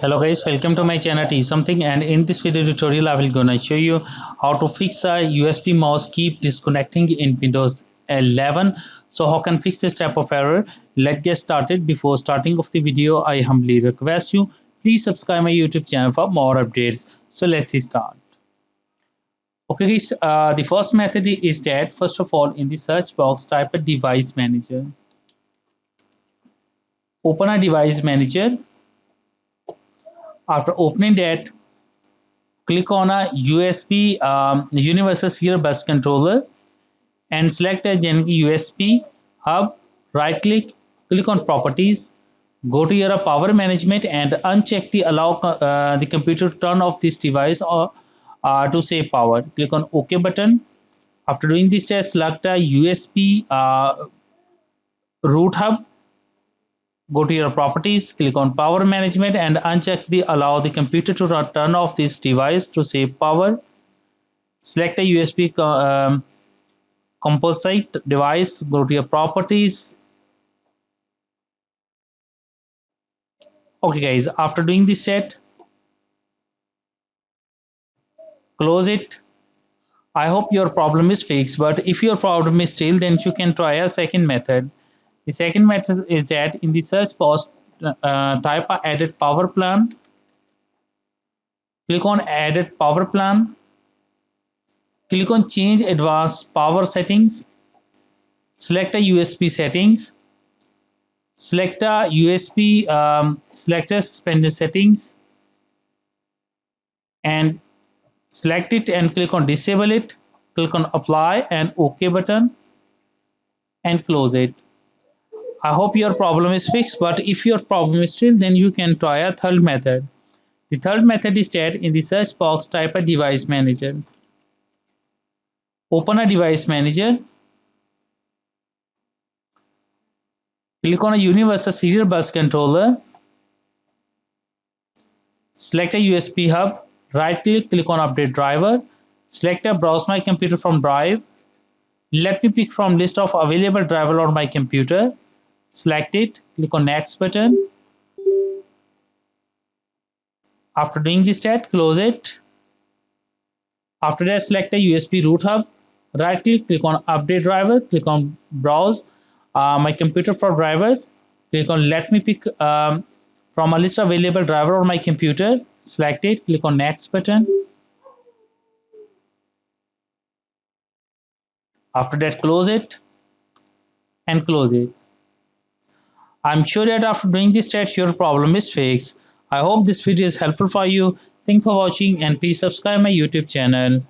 Hello guys, welcome to my channel T something, and in this video tutorial I will gonna show you how to fix a USB mouse keep disconnecting in Windows 11. So how can fix this type of error? Let's get started. Before starting of the video, I humbly request you please subscribe my YouTube channel for more updates. So let's start. Okay guys, the first method is that first of all in the search box type a device manager. Open a device manager. After opening that, click on a USB Universal Serial Bus Controller and select a generic USB hub. Right click, click on Properties, go to your power management and uncheck the allow the computer to turn off this device or to save power. Click on OK button. After doing this test, select a USB root hub. Go to your properties, click on power management and uncheck the allow the computer to turn off this device to save power. Select a USB composite device, go to your properties. Okay guys, after doing this set, close it. I hope your problem is fixed, but if your problem is still, then you can try a second method. The second method is that in the search box, type a added power plan. Click on added power plan. Click on change advanced power settings. Select a USB settings. Select a USB selector suspended settings and select it and click on disable it. Click on apply and OK button and close it. I hope your problem is fixed, but if your problem is still, then you can try a third method. The third method is that in the search box type a device manager. Open a device manager. Click on a Universal Serial Bus Controller. Select a USB hub. Right click, click on update driver. Select a browse my computer from drive. Let me pick from list of available driver on my computer. Select it, click on next button. After doing this step, close it. After that, select a USB root hub. Right click, click on update driver, click on browse my computer for drivers. Click on let me pick from a list of available driver on my computer. Select it, click on next button. After that, close it and close it. I'm sure that after doing this step, your problem is fixed. I hope this video is helpful for you. Thanks for watching and please subscribe my YouTube channel.